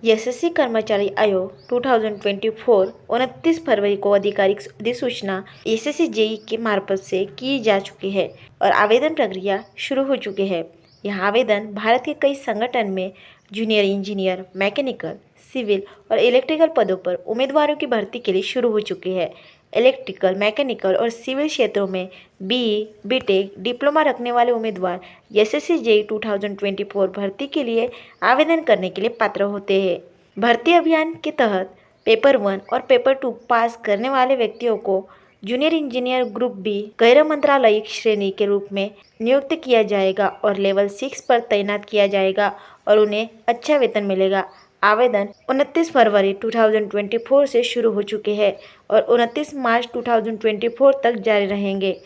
SSC कर्मचारी आयोग 2024 29 फरवरी को आधिकारिक अधिसूचना एसएससी जेई के मार्फत से की जा चुकी है और आवेदन प्रक्रिया शुरू हो चुकी है। यह आवेदन भारत के कई संगठन में जूनियर इंजीनियर, मैकेनिकल, सिविल और इलेक्ट्रिकल पदों पर उम्मीदवारों की भर्ती के लिए शुरू हो चुकी है। इलेक्ट्रिकल, मैकेनिकल और सिविल क्षेत्रों में बीई, बीटेक, डिप्लोमा रखने वाले उम्मीदवार एसएससी जेई 2024 भर्ती के लिए आवेदन करने के लिए पात्र होते हैं। भर्ती अभियान के तहत पेपर 1 और पेपर 2 पास करने वाले व्यक्तियों को जूनियर इंजीनियर ग्रुप बी गैर मंत्रालयिक श्रेणी के रूप में नियुक्त किया जाएगा और लेवल 6 पर तैनात किया जाएगा और उन्हें अच्छा वेतन मिलेगा। आवेदन 29 फरवरी 2024 से शुरू हो चुके हैं और 29 मार्च 2024 तक जारी रहेंगे।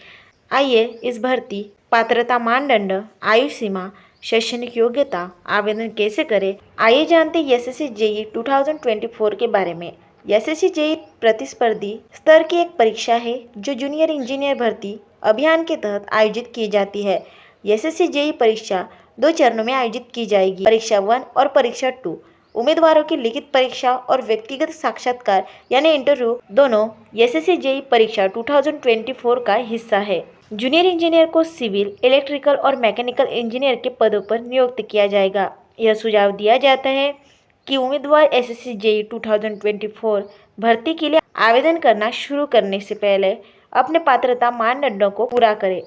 आइए इस भर्ती पात्रता मानदंड, आयु सीमा, शैक्षणिक योग्यता, आवेदन कैसे करें, आइए जानते हैं एसएससी जेई 2024 के बारे में। एसएससी जेई प्रतिस्पर्धी स्तर की एक परीक्षा है जो जूनियर इंजीनियर भर्ती अभियान के तहत आयोजित की जाती है। एसएससी जेई परीक्षा 2 चरणों में आयोजित की जाएगी, परीक्षा 1 और परीक्षा 2। उम्मीदवारों की लिखित परीक्षा और व्यक्तिगत साक्षात्कार यानी इंटरव्यू दोनों एसएससी जेई परीक्षा 2024 का हिस्सा है। जूनियर इंजीनियर को सिविल, इलेक्ट्रिकल और मैकेनिकल इंजीनियर के पदों पर नियुक्त किया जाएगा। यह सुझाव दिया जाता है कि उम्मीदवार एसएससी जेई 2024 भर्ती के लिए आवेदन करना शुरू करने से पहले अपने पात्रता मानदंडों को पूरा करें।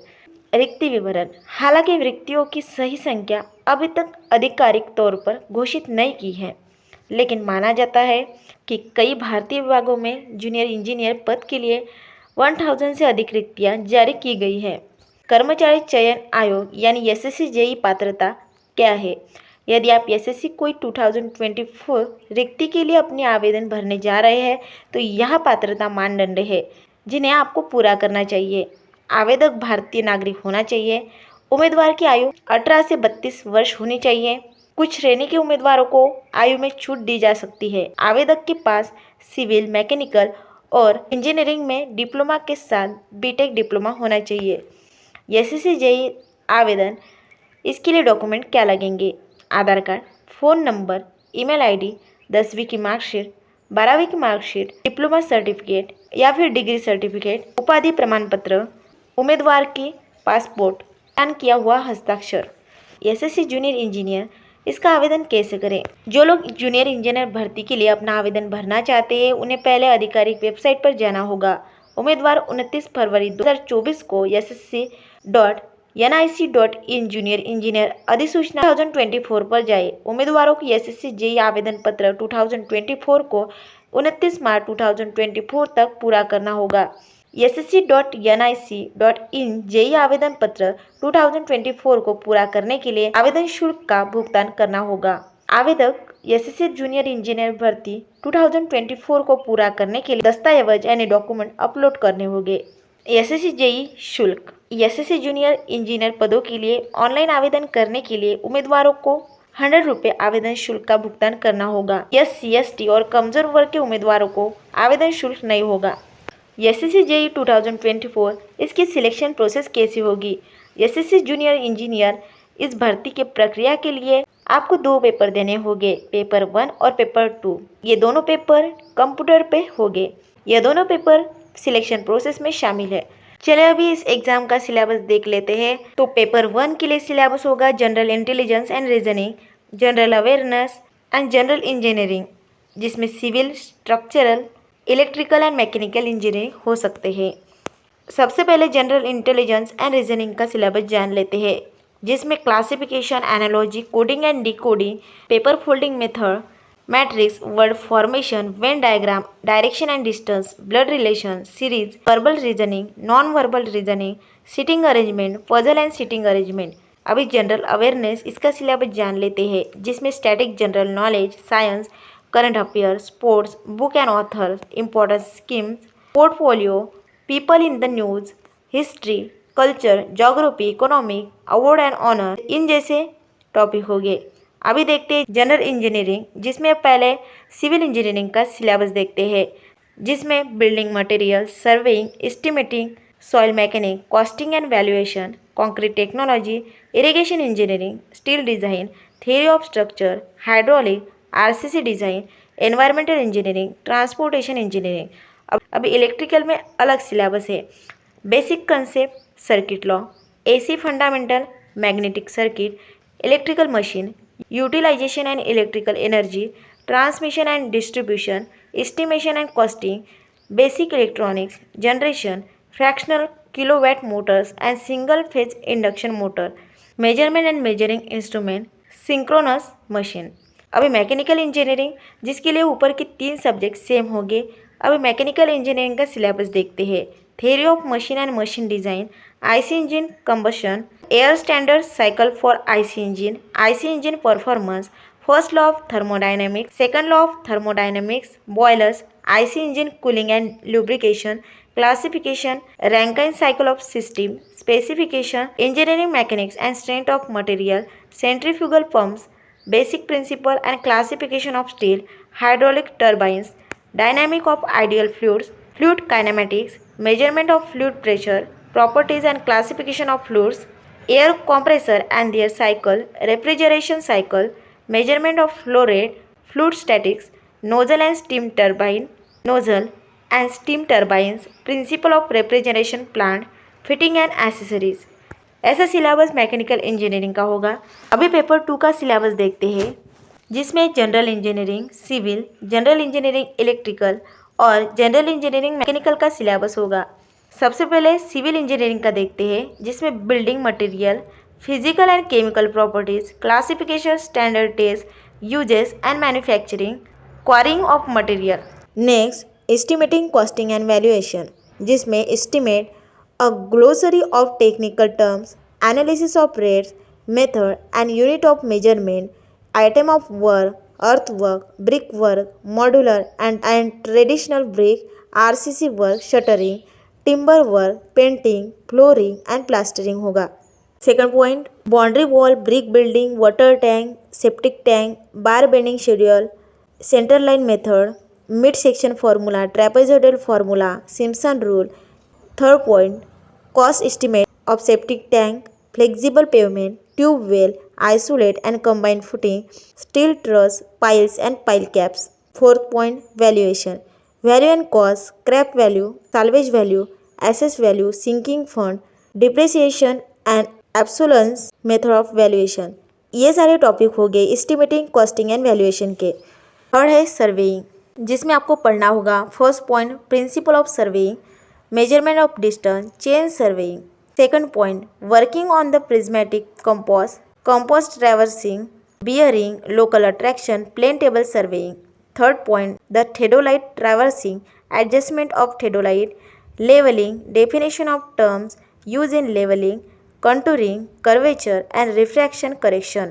रिक्ति विवरण। हालांकि रिक्तियों की सही संख्या अभी तक आधिकारिक तौर पर घोषित नहीं की है, लेकिन माना जाता है कि कई भारतीय विभागों में जूनियर इंजीनियर पद के लिए 1000 से अधिक रिक्तियां जारी की गई है। कर्मचारी चयन आयोग यानी एसएससी जेई पात्रता क्या है? यदि आप एसएससी कोई 2024 रिक्ति के लिए अपने आवेदन भरने जा रहे हैं तो यह पात्रता मानदंड है जिन्हें आपको पूरा करना चाहिए। आवेदक भारतीय नागरिक होना चाहिए। उम्मीदवार की आयु 18 से 32 वर्ष होनी चाहिए। कुछ श्रेणी के उम्मीदवारों को आयु में छूट दी जा सकती है। आवेदक के पास सिविल, मैकेनिकल और इंजीनियरिंग में डिप्लोमा के साथ बीटेक डिप्लोमा होना चाहिए। एसएससी जेई आवेदन इसके लिए डॉक्यूमेंट क्या लगेंगे? Aadhaar card, phone number, email ID, 10वीं की मार्कशीट, 12वीं की मार्कशीट, डिप्लोमा सर्टिफिकेट या फिर डिग्री सर्टिफिकेट, उपाधि प्रमाण पत्र, उम्मीदवार की पासपोर्ट, स्कैन किया हुआ हस्ताक्षर। एसएससी जूनियर इंजीनियर इसका आवेदन कैसे करें? जो लोग जूनियर इंजीनियर भर्ती के लिए अपना आवेदन भरना चाहते हैं उन्हें पहले आधिकारिक वेबसाइट पर जाना होगा। उम्मीदवार 29 फरवरी 2024 को ssc.nic.in जूनियर इंजीनियर अधिसूचना 2024 पर जाए। उम्मीदवारों को एसएससी जेई आवेदन पत्र 2024 को 29 मार्च 2024 तक पूरा करना होगा। ssc.nic.in जेई आवेदन पत्र 2024 को पूरा करने के लिए आवेदन शुल्क का भुगतान करना होगा। आवेदक एसएससी जूनियर इंजीनियर भर्ती 2024 को पूरा करने के लिए दस्तावेज यानी डॉक्यूमेंट अपलोड करने होंगे। एसएससी जेई शुल्क। एसएससी जूनियर इंजीनियर पदों के लिए ऑनलाइन आवेदन करने के लिए उम्मीदवारों को 100 रुपये आवेदन शुल्क का भुगतान करना होगा। एससी, एसटी और कमजोर वर्ग के उम्मीदवारों को आवेदन शुल्क नहीं होगा। एसएससी जेई 2024 इसकी सिलेक्शन प्रोसेस कैसी होगी? एसएससी जूनियर इंजीनियर इस भर्ती के प्रक्रिया के लिए आपको 2 पेपर देने होंगे, पेपर 1 और पेपर 2। ये दोनों पेपर कंप्यूटर पे होंगे। ये दोनों पेपर सिलेक्शन प्रोसेस में शामिल है। चलिए अभी इस एग्जाम का सिलेबस देख लेते हैं। तो पेपर 1 के लिए सिलेबस होगा general intelligence and reasoning, general awareness and general engineering, जिसमें civil, structural, electrical and mechanical engineering हो सकते हैं। सबसे पहले जनरल इंटेलिजेंस एंड रीजनिंग का सिलेबस जान लेते हैं, जिसमें classification, analogy, coding and decoding, paper folding method, matrix, word formation, Venn diagram, direction and distance, blood relation, series, verbal reasoning, non verbal reasoning, sitting arrangement, puzzle and sitting arrangement. अभी general awareness इसका syllabus जान लेते हैं, जिसमें static general knowledge, science, current affair, sports, book and author, important schemes, portfolio, people in the news, history, culture, geography, economic, award and honour, इन जैसे topic हो गए। अभी देखते हैं जनरल इंजीनियरिंग, जिसमें पहले सिविल इंजीनियरिंग का सिलेबस देखते हैं, जिसमें building material, surveying, estimating, soil mechanic, costing and valuation, concrete technology, irrigation engineering, steel design, theory of structure, hydraulic, RCC design, environmental engineering, transportation engineering. अब अभी इलेक्ट्रिकल में अलग सिलेबस है। Basic concept circuit law, AC fundamental, magnetic circuit, electrical machine, utilisation and electrical energy, transmission and distribution, estimation and costing, basic electronics, generation, fractional kilowatt motors and single phase induction motor, measurement and measuring instrument, synchronous machine। अभी mechanical engineering जिसके लिए ऊपर के 3 subject same होंगे। अभी mechanical engineering का syllabus देखते हैं। Theory of machine and machine design, IC engine combustion, air standard cycle for IC engine performance, first law of thermodynamics, second law of thermodynamics, boilers, IC engine cooling and lubrication, classification, Rankine cycle of system, specification, engineering mechanics and strength of material, centrifugal pumps, basic principle and classification of steel, hydraulic turbines, dynamic of ideal fluids, fluid kinematics, measurement of fluid pressure, properties and classification of fluids, air compressor and their cycle, refrigeration cycle, measurement of flow rate, fluid statics, nozzle and steam turbines, principle of refrigeration plant, fitting and accessories। ऐसा syllabus mechanical engineering का होगा। अभी paper 2 का syllabus देखते हैं जिसमें general engineering civil, general engineering electrical और general engineering mechanical का सिलेबस होगा। सबसे पहले सिविल इंजीनियरिंग का देखते हैं जिसमें building material, physical and chemical properties, classification, standard test, uses and manufacturing, quarrying of material. Next estimating, costing and valuation जिसमें estimate, a glossary of technical terms, analysis of rates, method and unit of measurement, item of work, earth work, brick work, modular and traditional brick, RCC work, shuttering, timber work, painting, flooring and plastering होगा। Second point, boundary wall, brick building, water tank, septic tank, bar bending schedule, centre line method, mid section formula, trapezoidal formula, Simpson rule. Third point, cost estimate of septic tank, flexible pavement, tube well, isolate and combined footing, steel truss, piles and pile caps. Fourth point, valuation, value and cost, scrap value, salvage value, assess value, sinking fund, depreciation and obsolescence method of valuation. ये सारे topic हो गए estimating, costing and valuation के। Third है surveying जिसमें आपको पढ़ना होगा first point, principle of surveying, measurement of distance, chain surveying. Second point, working on the prismatic compass, compass traversing, bearing, local attraction, plane table surveying. Third point, the theodolite traversing, adjustment of theodolite, levelling, definition of terms use in levelling, contouring, curvature and refraction correction.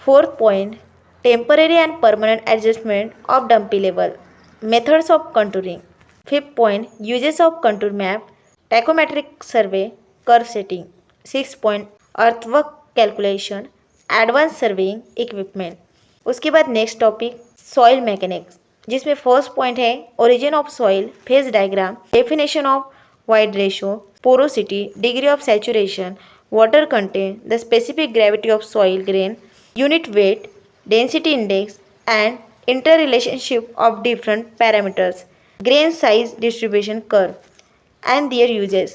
Fourth point, temporary and permanent adjustment of dumpy level, methods of contouring. Fifth point, uses of contour map, tachometric survey, curve setting. Sixth point, earthwork calculation, advanced surveying equipment. उसके बाद next topic soil mechanics जिसमें first point है origin of soil, phase diagram, definition of wide ratio, porosity, degree of saturation, water content, the specific gravity of soil grain, unit weight, density index and interrelationship of different parameters, grain size distribution curve and their uses.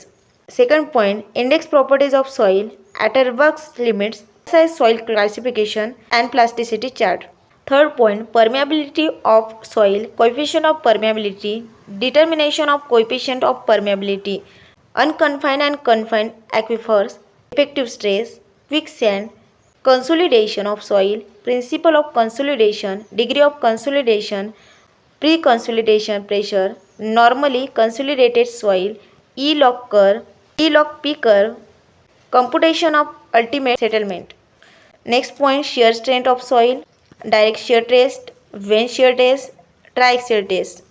Second point, index properties of soil, Atterbuck's limits, size soil classification and plasticity chart. Third point, permeability of soil, coefficient of permeability, determination of coefficient of permeability, unconfined and confined aquifers, effective stress, quicksand, consolidation of soil, principle of consolidation, degree of consolidation, pre-consolidation pressure, normally consolidated soil, E-log curve, E-log P curve, computation of ultimate settlement. Next point, shear strength of soil, direct shear test, vane shear test, triaxial test.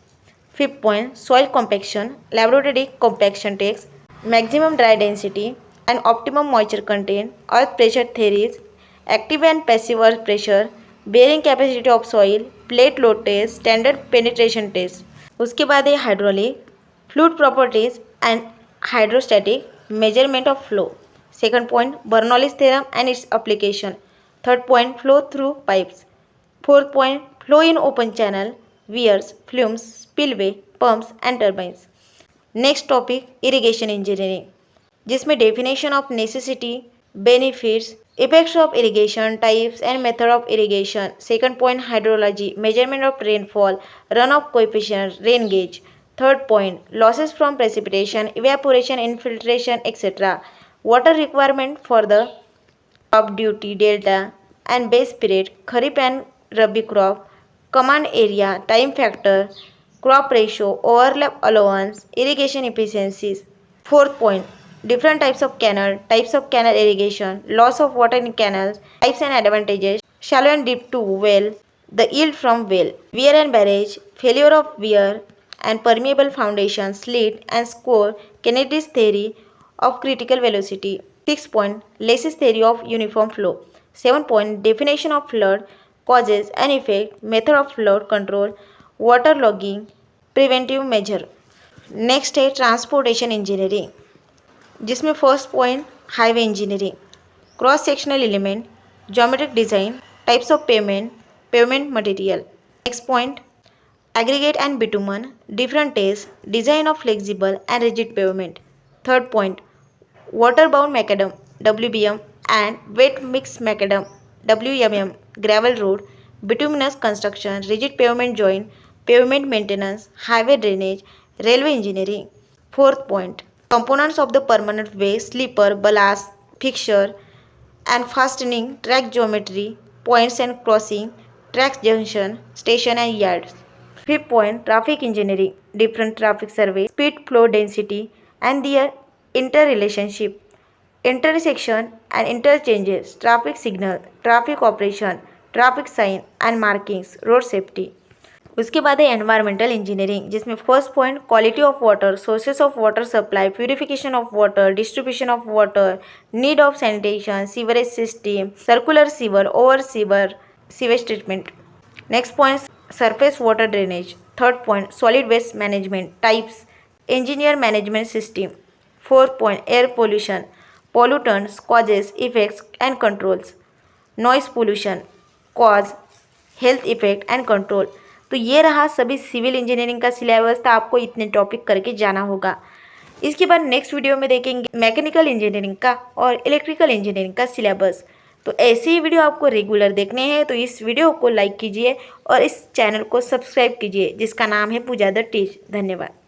Fifth point, soil compaction, laboratory compaction test, maximum dry density and optimum moisture content, earth pressure theories, active and passive earth pressure, bearing capacity of soil, plate load test, standard penetration test. उसके बाद है hydraulic, fluid properties and hydrostatic, measurement of flow. Second point, Bernoulli's theorem and its application. Third point, flow through pipes. Fourth point, flow in open channel, weirs, flumes, spillway, pumps and turbines. Next topic irrigation engineering, जिसमें definition of necessity, benefits, effects of irrigation, types and method of irrigation. Second point hydrology, measurement of rainfall, run off coefficient, rain gauge. Third point losses from precipitation, evaporation, infiltration etcetera. Water requirement for the crop duty, delta and base period, kharif and rabi crop, command area, time factor, crop ratio, overlap allowance, irrigation efficiencies. Fourth point, different types of canal irrigation, loss of water in canals, types and advantages, shallow and deep to well, the yield from well, wear and barrage, failure of wear and permeable foundation, slit and score, Kennedy's theory of critical velocity. 6 point, Lacy's theory of uniform flow. 7 point, definition of flood, causes and effect, method of flood control, water logging, preventive measure. Next है transportation engineering, जिसमें first point highway engineering, cross sectional element, geometric design, types of payment, payment material. Next point aggregate and bitumen, different test, design of flexible and rigid pavement. Third point water bound macadam, WBM and wet mix macadam, WMM, gravel road, bituminous construction, rigid pavement joint, pavement maintenance, highway drainage, railway engineering. Fourth point, components of the permanent way, sleeper, ballast, fixture and fastening, track geometry, points and crossing, track junction, station and yards. Fifth point, traffic engineering, different traffic survey, speed, flow, density and their interrelationship, intersection and interchanges, traffic signal, traffic operation, traffic sign and markings, road safety. उसके बाद है environmental engineering, जिसमें first point quality of water, sources of water supply, purification of water, distribution of water, need of sanitation, sewerage system, circular sewer, over sewer, sewage treatment. Next point surface water drainage. Third point solid waste management, types, engineer management system. Fourth point air pollution, pollutants, causes, effects and controls, noise pollution, cause, health effect and control. तो ये रहा सभी civil engineering का syllabus था, आपको इतने topic करके जाना होगा। इसके बाद नेक्स्ट वीडियो में देखेंगे मैकेनिकल इंजीनियरिंग का और इलेक्ट्रिकल इंजीनियरिंग का सिलेबस। तो ऐसे ही वीडियो आपको रेगुलर देखने हैं तो इस वीडियो को लाइक कीजिए और इस चैनल को सब्सक्राइब कीजिए, जिसका नाम है पूजा द टीच। धन्यवाद।